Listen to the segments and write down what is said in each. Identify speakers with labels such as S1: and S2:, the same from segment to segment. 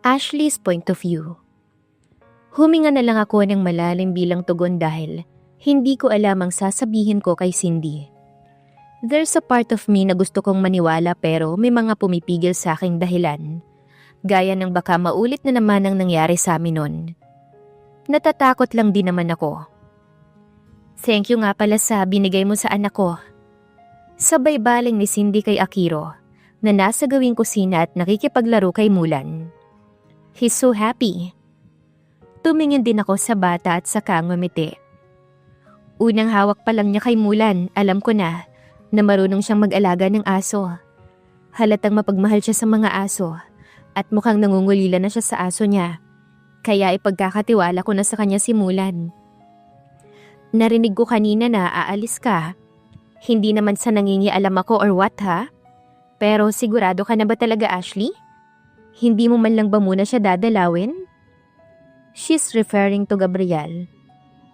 S1: Ashley's point of view. Huminga na lang ako ng malalim bilang tugon dahil hindi ko alam ang sasabihin ko kay Cindy. There's a part of me na gusto kong maniwala pero may mga pumipigil sa aking dahilan. Gaya ng baka maulit na naman ang nangyari sa amin nun. Natatakot lang din naman ako. Thank you nga pala sa binigay mo sa anak ko. Sabay baling ni Cindy kay Akiro na nasa gawing kusina at nakikipaglaro kay Mulan. He's so happy. Tumingin din ako sa bata at saka ngumiti. Unang hawak pa lang niya kay Mulan, alam ko na marunong siyang mag-alaga ng aso. Halatang mapagmahal siya sa mga aso at mukhang nangungulila na siya sa aso niya. Kaya ipagkakatiwala ko na sa kanya si Mulan. Narinig ko kanina na aalis ka. Hindi naman sa nangingialam ako or what ha? Pero sigurado ka na ba talaga, Ashley? Hindi mo man lang ba muna siya dadalawin? She's referring to Gabriel.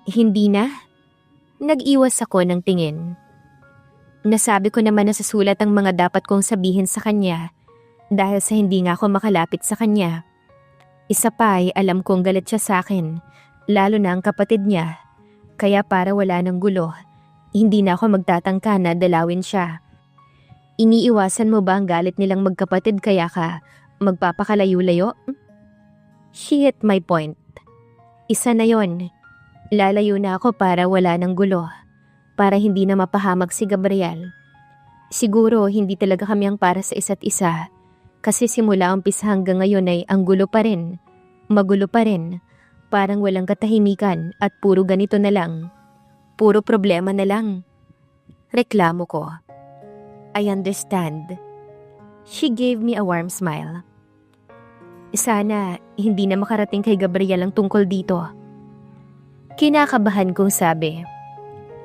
S1: Hindi na. Nag-iwas ako ng tingin. Nasabi ko naman na sa sulat ang mga dapat kong sabihin sa kanya dahil sa hindi nga ako makalapit sa kanya. Isa pa ay alam kong galit siya sa akin, lalo na ang kapatid niya. Kaya para wala ng gulo, hindi na ako magtatangka na dalawin siya. Iniiwasan mo ba ang galit nilang magkapatid kaya ka magpapakalayo-layo? She hit my point. Isa na yon. Lalayo na ako para wala ng gulo. Para hindi na mapahamak si Gabriel. Siguro hindi talaga kami ang para sa isa't isa. Kasi simula umpisa hanggang ngayon ay ang gulo pa rin. Magulo pa rin. Parang walang katahimikan at puro ganito na lang. Puro problema na lang. Reklamo ko. I understand. She gave me a warm smile. Sana hindi na makarating kay Gabriel ang tungkol dito. Kinakabahan kong sabi.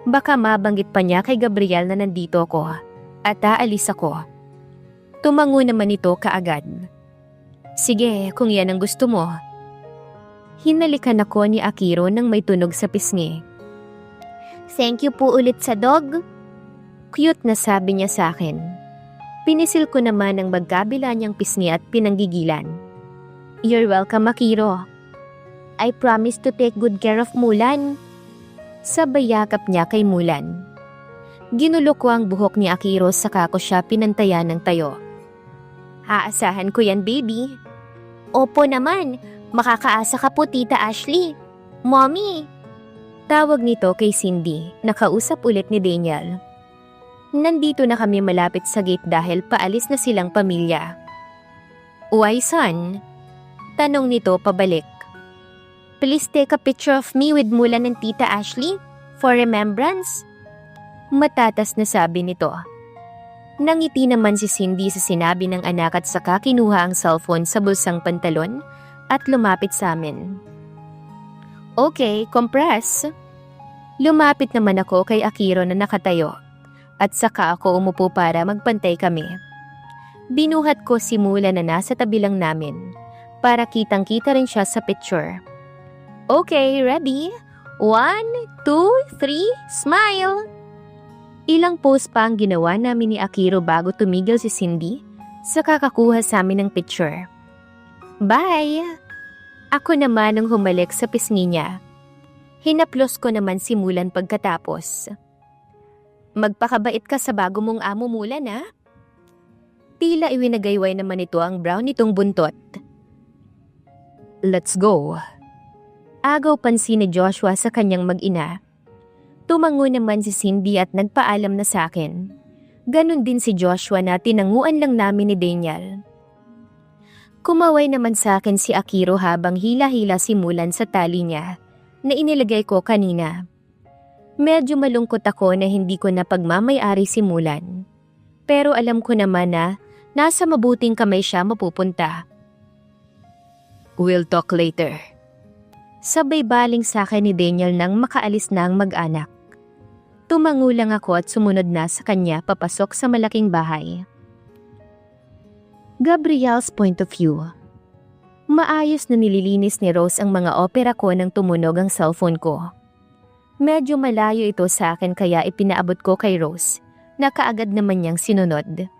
S1: Baka mabanggit pa niya kay Gabriel na nandito ako at aalis ako. Tumango naman ito kaagad. Sige, kung yan ang gusto mo. Hinalikan ako ni Akiro nang may tunog sa pisngi. Thank you po ulit sa dog. Cute na sabi niya sa akin. Pinisil ko naman ang magkabila niyang pisngi at pinanggigilan. You're welcome, Akiro. I promise to take good care of Mulan. Sabay yakap niya kay Mulan. Ginulo ko ang buhok ni Akiro saka ko siya pinantayan ng tayo. Aasahan ko yan, baby. Opo naman, makakaasa ka po, Tita Ashley. Mommy! Tawag nito kay Cindy, nakausap ulit ni Daniel. Nandito na kami malapit sa gate dahil paalis na silang pamilya. Why, son? Tanong nito pabalik. Please take a picture of me with Mulan and Tita Ashley for remembrance. Matatas na sabi nito. Nangiti naman si Cindy sa sinabi ng anak at saka kinuha ang cellphone sa bulsang pantalon at lumapit sa amin. Okay, compress. Lumapit naman ako kay Akiro na nakatayo at saka ako umupo para magpantay kami. Binuhat ko si Mulan na nasa tabi lang namin para kitang-kita rin siya sa picture. Okay, ready? 1, 2, 3, smile! Ilang pose pa ang ginawa namin ni Akiro bago tumigil si Cindy sa kakakuha sa amin ng picture. Bye! Ako naman ang humalik sa pisngi niya. Hinaplos ko naman si Mulan pagkatapos. Magpakabait ka sa bago mong amo, Mulan, ha? Tila iwinagayway naman ito ang brown nitong buntot. Let's go. Agaw pansin ni Joshua sa kanyang mag-ina. Tumango naman si Cindy at nagpaalam na sa akin. Ganon din si Joshua na tinanguan lang namin ni Daniel. Kumaway naman sa akin si Akiro habang hila-hila si Mulan sa tali niya na inilagay ko kanina. Medyo malungkot ako na hindi ko na pagmamay-ari si Mulan. Pero alam ko naman na nasa mabuting kamay siya mapupunta. We'll talk later. Sabay baling sa akin ni Daniel nang makaalis na ang mag-anak. Tumango lang ako at sumunod na sa kanya papasok sa malaking bahay. Gabriel's point of view. Maayos na nililinis ni Rose ang mga opera ko nang tumunog ang cellphone ko. Medyo malayo ito sa akin kaya ipinaabot ko kay Rose na kaagad naman niyang sinunod.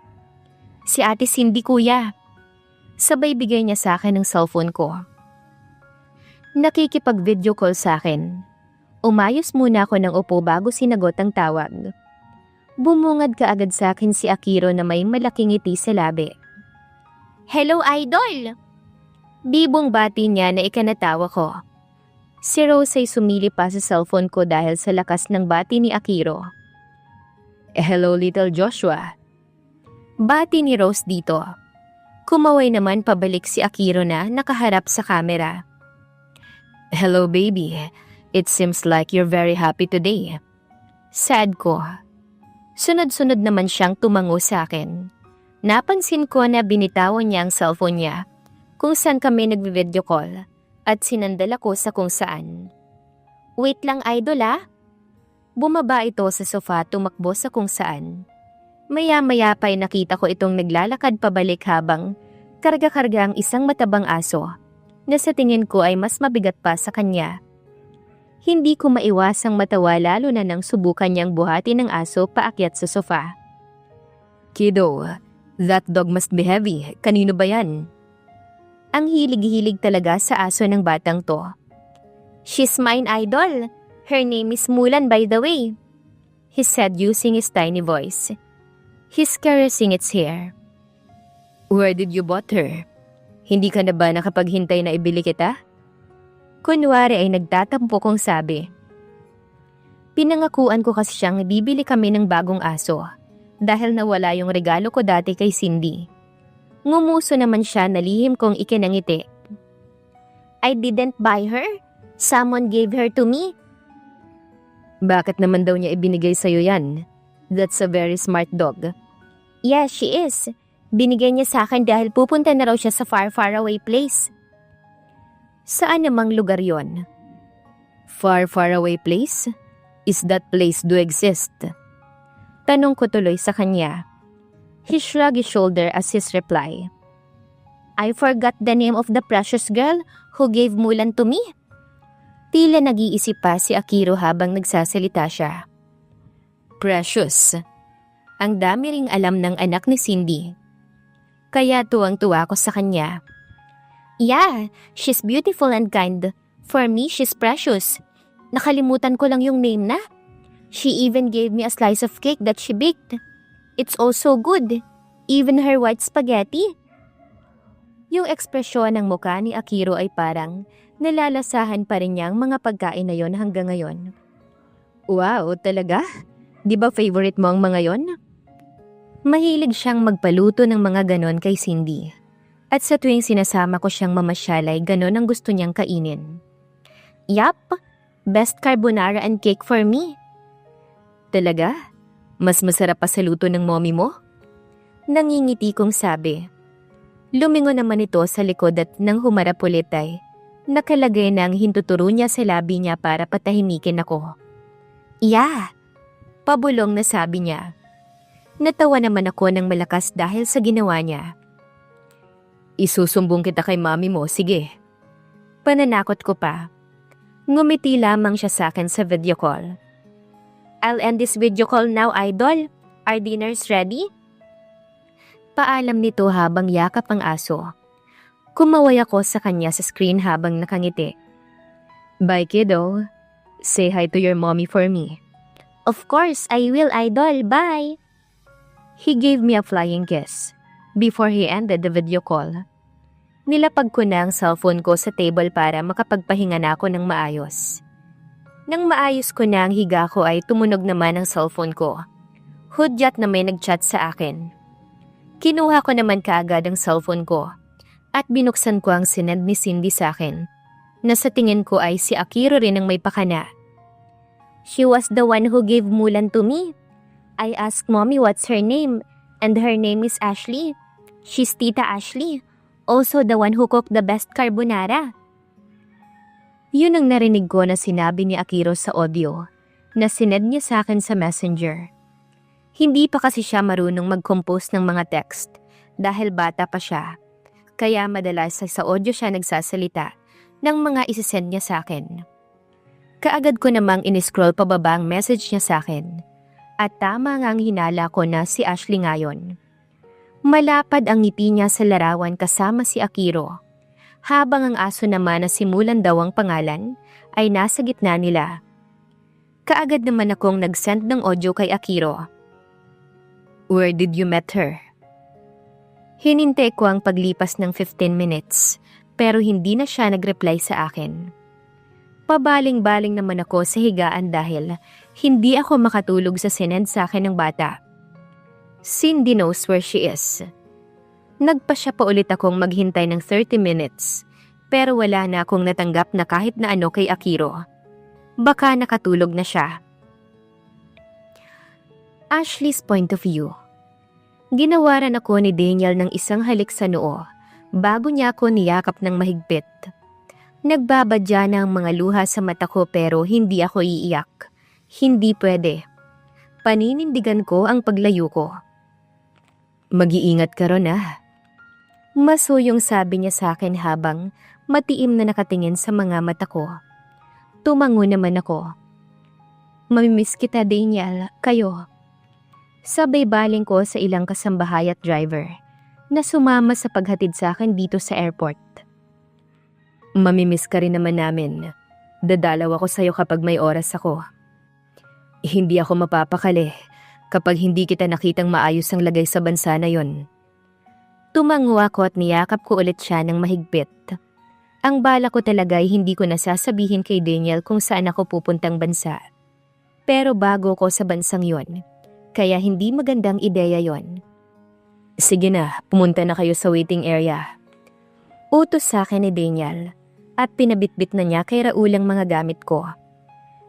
S1: Si Ate Cindy, kuya. Sabay bigay niya sa akin ng cellphone ko. Nakikipag-video call sa akin. Umayos muna ako ng upo bago sinagot ang tawag. Bumungad kaagad sa akin si Akiro na may malaking ngiti sa labi. "Hello, idol!" Bibong bati niya na ikanatawa ko. Si Rose ay sumili pa sa cellphone ko dahil sa lakas ng bati ni Akiro. "Hello, little Joshua." Bati ni Rose dito. Kumaway naman pabalik si Akiro na nakaharap sa kamera. "Hello, baby. It seems like you're very happy today." Sad ko. Sunod-sunod naman siyang tumango sa akin. Napansin ko na binitawan niya ang cellphone niya kung saan kami nagvi-video call at sinandal ako sa kung saan. "Wait lang, idol ah." Bumaba ito sa sofa, tumakbo sa kung saan. Maya-maya pa ay nakita ko itong naglalakad pabalik habang karga-karga ang isang matabang aso na sa tingin ko ay mas mabigat pa sa kanya. Hindi ko maiwasang matawa lalo na nang subukan niyang buhatin ng aso paakyat sa sofa. "Kiddo, that dog must be heavy. Kanino ba yan?" Ang hilig-hilig talaga sa aso ng batang to. "She's mine, idol. Her name is Mulan, by the way," he said using his tiny voice. He's caressing its hair. "Where did you bought her? Hindi ka na ba nakapaghintay na ibili kita?" Kunwari ay nagtatampo kong sabi. Pinangakuan ko kasi siyang bibili kami ng bagong aso dahil nawala yung regalo ko dati kay Cindy. Ngumuso naman siya na lihim kong ikinangiti. "I didn't buy her. Someone gave her to me." "Bakit naman daw niya ibinigay sa'yo yan? That's a very smart dog." "Yeah, she is. Binigay niya sa akin dahil pupunta na raw siya sa far away place." "Saan namang lugar yon?" Far away place? Is that place do exist?" Tanong ko tuloy sa kanya. He shrugged his shoulder as his reply. "I forgot the name of the precious girl who gave Mulan to me." Tila nag-iisip pa si Akiro habang nagsasalita siya. Precious. Ang dami ring alam ng anak ni Cindy. Kaya tuwang-tuwa ko sa kanya. "Yeah, she's beautiful and kind. For me, she's precious. Nakalimutan ko lang yung name na. She even gave me a slice of cake that she baked. It's also good. Even her white spaghetti." Yung ekspresyon ng mukha ni Akiro ay parang nalalasahan pa rin niya ang mga pagkain na yon hanggang ngayon. "Wow, talaga? Di ba favorite mo ang mga yon?" Mahilig siyang magpaluto ng mga ganon kay Cindy. At sa tuwing sinasama ko siyang mamasyal ay ganon ang gusto niyang kainin. "Yup, best carbonara and cake for me." "Talaga? Mas masarap pa sa luto ng mommy mo?" Nangingiti kong sabi. Lumingon naman ito sa likod at nang humarap ulit ay nakalagay na ang hintuturo niya sa labi niya para patahimikin ako. "Yeah," pabulong na sabi niya. Natawa naman ako ng malakas dahil sa ginawa niya. "Isusumbong kita kay mami mo, sige." Pananakot ko pa. Ngumiti lamang siya sa akin sa video call. "I'll end this video call now, idol. Our dinner's ready?" Paalam nito habang yakap ang aso. Kumaway ako sa kanya sa screen habang nakangiti. "Bye, kiddo. Say hi to your mommy for me." "Of course, I will, idol. Bye." He gave me a flying kiss before he ended the video call. Nilapag ko na ang cellphone ko sa table para makapagpahinga na ako ng maayos. Nang maayos ko na ang higa ko ay tumunog naman ang cellphone ko. Hudyat na may nagchat sa akin. Kinuha ko naman kaagad ang cellphone ko at binuksan ko ang sinend ni Cindy sa akin na sa tingin ko ay si Akiro rin ang may pakana. "She was the one who gave Mulan to me. I asked mommy what's her name and her name is Ashley. She's Tita Ashley, also the one who cooked the best carbonara." Yun ang narinig ko na sinabi ni Akiro sa audio na sinend niya sa akin sa messenger. Hindi pa kasi siya marunong mag-compose ng mga text dahil bata pa siya. Kaya madalas sa audio siya nagsasalita ng mga isisend niya sa akin. Kaagad ko namang in-scroll pababa ang message niya sa akin. At tama nga ang hinala ko na si Ashley ngayon. Malapad ang ngiti niya sa larawan kasama si Akiro, habang ang aso naman na simulan daw ang pangalan ay nasa gitna nila. Kaagad naman akong nag-send ng audio kay Akiro. Where did you met her? Hinintay ko ang paglipas ng 15 minutes pero hindi na siya nag-reply sa akin. Pabaling-baling naman ako sa higaan dahil hindi ako makatulog sa sinend sa akin ng bata. Cindy knows where she is. Nagpa siya pa ulit akong maghintay ng 30 minutes pero wala na akong natanggap na kahit na ano kay Akiro. Baka nakatulog na siya. Ashley's point of view. Ginawaran ako ni Daniel ng isang halik sa noo bago niya ako niyakap ng mahigpit. Nagbabadya na ang mga luha sa mata ko pero hindi ako iiyak. Hindi pwede. Paninindigan ko ang paglayo ko. Mag-iingat ka ron ah. Masuyong sabi niya sa akin habang matiim na nakatingin sa mga mata ko. Tumango naman ako. Mamimiss kita Daniel, kayo. Sabay baling ko sa ilang kasambahay at driver na sumama sa paghatid sa akin dito sa airport. Mamimiss ka rin naman namin. Dadalaw ako sa'yo kapag may oras ako. Hindi ako mapapakali kapag hindi kita nakitang maayos ang lagay sa bansa na yon. Tumango ako at niyakap ko ulit siya ng mahigpit. Ang bala ko talaga ay hindi ko nasasabihin kay Daniel kung saan ako pupuntang bansa. Pero bago ko sa bansang yon, kaya hindi magandang ideya yon. Sige na, pumunta na kayo sa waiting area. Utos sa akin ni Daniel at pinabitbit na niya kay Raul ang mga gamit ko.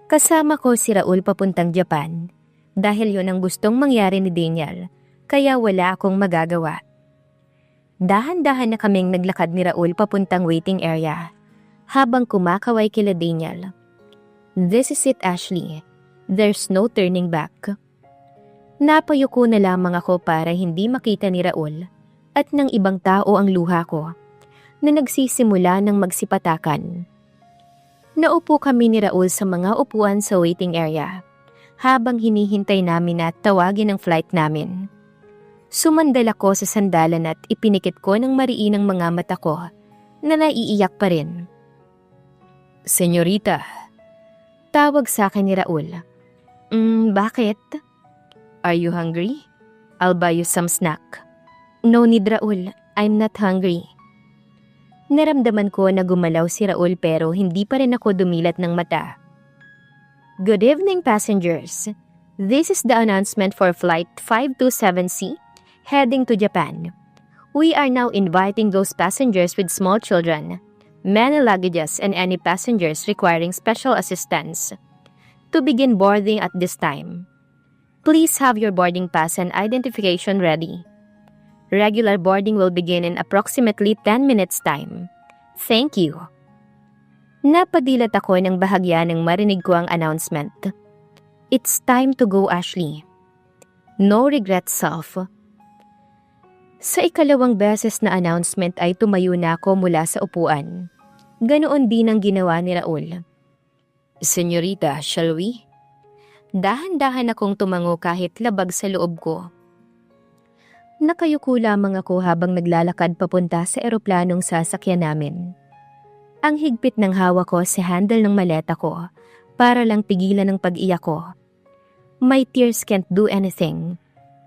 S1: Kasama ko si Raul papuntang Japan dahil yon ang gustong mangyari ni Daniel kaya wala akong magagawa. Dahan-dahan na kaming naglakad ni Raul papuntang waiting area habang kumakaway kila Daniel. This is it, Ashley. There's no turning back. Napayuko na lamang ako para hindi makita ni Raul at ng ibang tao ang luha ko na nagsisimula ng magsipatakan. Naupo kami ni Raul sa mga upuan sa waiting area habang hinihintay namin na tawagin ang flight namin. Sumandal ako sa sandalan at ipinikit ko ng mariinang mga mata ko na naiiyak pa rin. Senyorita, tawag sa akin ni Raul. Bakit? Are you hungry? I'll buy you some snack. No need, Raul. I'm not hungry. Naramdaman ko na gumalaw si Raul pero hindi pa rin ako dumilat ng mata. Good evening, passengers. This is the announcement for Flight 527C heading to Japan. We are now inviting those passengers with small children, many luggages, and any passengers requiring special assistance to begin boarding at this time. Please have your boarding pass and identification ready. Regular boarding will begin in approximately 10 minutes time. Thank you. Napadilat ako ng bahagya nang marinig ko ang announcement. It's time to go, Ashley. No regrets, self. Sa ikalawang beses na announcement ay tumayo na ako mula sa upuan. Ganoon din ang ginawa ni Raul. Senyorita, shall we? Dahan-dahan akong tumango kahit labag sa loob ko. Nakayuko lamang ako habang naglalakad papunta sa eroplanong sasakyan namin. Ang higpit ng hawak ko sa handle ng maleta ko para lang pigilan ang pag-iyak ko. My tears can't do anything.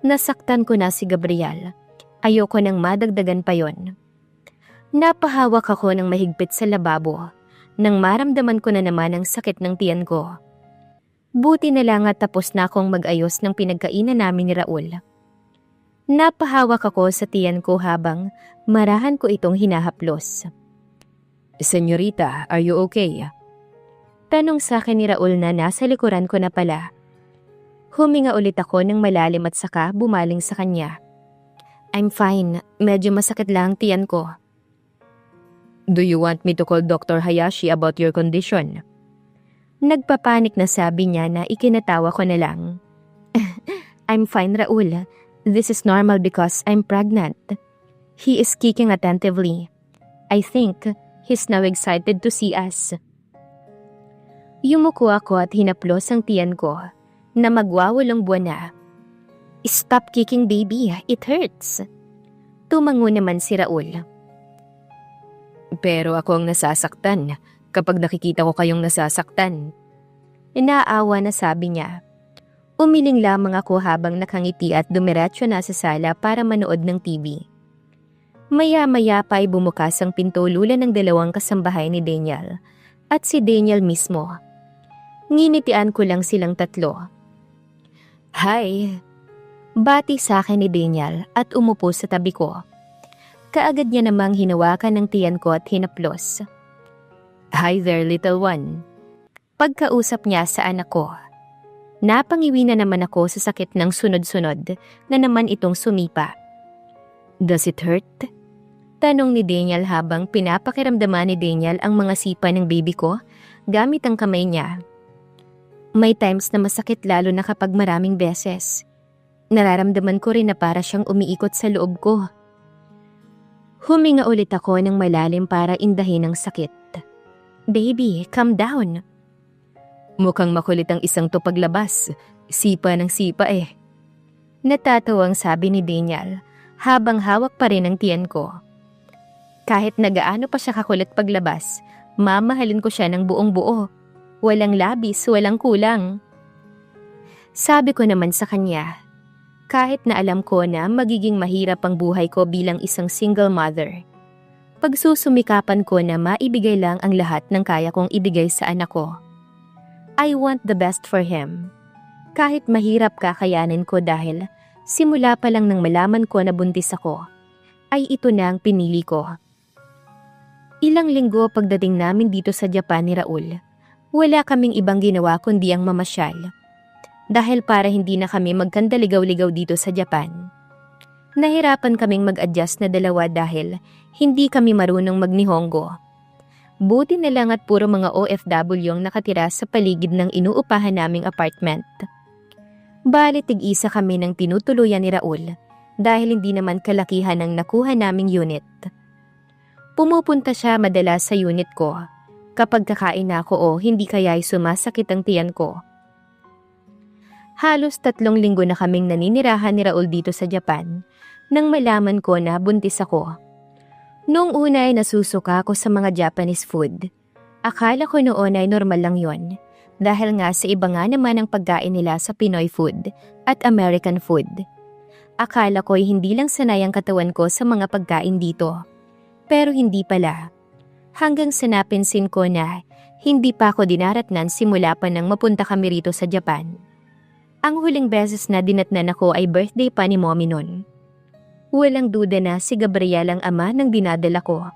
S1: Nasaktan ko na si Gabriel. Ayoko nang madagdagan pa yon. Napahawak ako ng mahigpit sa lababo nang maramdaman ko na naman ang sakit ng tiyan ko. Buti na lang at tapos na akong mag-ayos ng pinagkainan namin ni Raul. Napahawak ako sa tiyan ko habang marahan ko itong hinahaplos. Senyorita, are you okay? Tanong sa akin ni Raul na nasa likuran ko na pala. Huminga ulit ako ng malalim at saka bumaling sa kanya. I'm fine. Medyo masakit lang tiyan ko. Do you want me to call Dr. Hayashi about your condition? Nagpapanik na sabi niya na ikinatawa ko na lang. I'm fine, Raul. This is normal because I'm pregnant. He is kicking attentively. I think he's now excited to see us. Yumuko ako at hinaplos ang tiyan ko na magwawalong buwan na. Stop kicking, baby. It hurts. Tumango naman si Raul.
S2: Pero ako ang nasasaktan kapag nakikita ko kayong nasasaktan.
S1: Inaawa na sabi niya. Umiling lamang ako habang nakangiti at dumiretso na sa sala para manood ng TV. Maya-maya pa ay bumukas ang pinto lula ng dalawang kasambahay ni Daniel at si Daniel mismo. Nginitian ko lang silang tatlo.
S2: Hi!
S1: Bati sa akin ni Daniel at umupo sa tabi ko. Kaagad niya namang hinawakan ng tiyan ko at hinaplos.
S2: Hi there, little one.
S1: Pagkausap niya sa anak ko. Napangiwi na naman ako sa sakit ng sunod-sunod na naman itong sumipa.
S2: Does it hurt?
S1: Tanong ni Daniel habang pinapakiramdaman ni Daniel ang mga sipa ng baby ko gamit ang kamay niya. May times na masakit lalo na kapag maraming beses. Nararamdaman ko rin na para siyang umiikot sa loob ko. Huminga ulit ako ng malalim para indahin ang sakit. Baby, calm down.
S2: Mukhang makulit ang isang to paglabas. Sipa ng sipa eh.
S1: Natatawang sabi ni Daniel habang hawak pa rin ang tiyan ko. Kahit nagaano pa siya kakulit paglabas, mamahalin ko siya ng buong buo. Walang labis, walang kulang. Sabi ko naman sa kanya, kahit na alam ko na magiging mahirap ang buhay ko bilang isang single mother, pagsusumikapan ko na maibigay lang ang lahat ng kaya kong ibigay sa anak ko. I want the best for him. Kahit mahirap kakayanin ko dahil simula pa lang nang malaman ko na buntis ako, ay ito na ang pinili ko. Ilang linggo pagdating namin dito sa Japan ni Raul, wala kaming ibang ginawa kundi ang mamasyal. Dahil para hindi na kami magkandaligaw-ligaw dito sa Japan. Nahirapan kaming mag-adjust na dalawa dahil hindi kami marunong mag-Nihongo. Buti na lang at puro mga OFW ang nakatira sa paligid ng inuupahan naming apartment. Bali tig-isa kami ng tinutuluyan ni Raul dahil hindi naman kalakihan ang nakuha naming unit. Pumupunta siya madalas sa unit ko kapag kakain ako o hindi kaya'y sumasakit ang tiyan ko. Halos 3 linggo na kaming naninirahan ni Raul dito sa Japan nang malaman ko na buntis ako. Noong una ay nasusuka ako sa mga Japanese food. Akala ko noon ay normal lang yon dahil nga sa iba nga naman ang pagkain nila sa Pinoy food at American food. Akala ko ay hindi lang sanay ang katawan ko sa mga pagkain dito. Pero hindi pala. Hanggang sa napinsin ko na hindi pa ako dinaratnan simula pa nang mapunta kami rito sa Japan. Ang huling beses na dinatnan ako ay birthday pa ni Mommy nun. Walang duda na si Gabriel ang ama ng dinadala ko.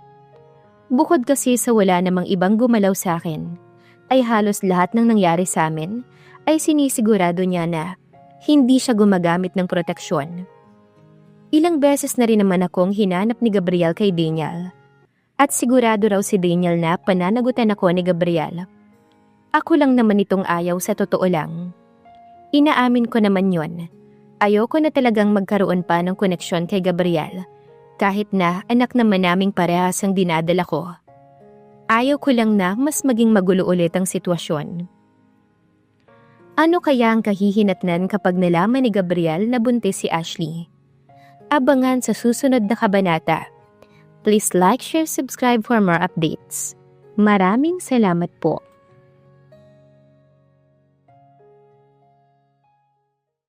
S1: Bukod kasi sa wala namang ibang gumalaw sa akin, ay halos lahat ng nangyari sa amin ay sinisigurado niya na hindi siya gumagamit ng proteksyon. Ilang beses na rin naman akong hinanap ni Gabriel kay Daniel. At sigurado raw si Daniel na pananagutan ako ni Gabriel. Ako lang naman itong ayaw sa totoo lang. Inaamin ko naman yon. Ayoko na talagang magkaroon pa ng koneksyon kay Gabriel. Kahit na anak naman naming parehas ang dinadala ko. Ayaw ko lang na mas maging magulo ulit ang sitwasyon. Ano kaya ang kahihinatnan kapag nalaman ni Gabriel na buntis si Ashley? Abangan sa susunod na kabanata. Please like, share, subscribe for more updates. Maraming salamat po.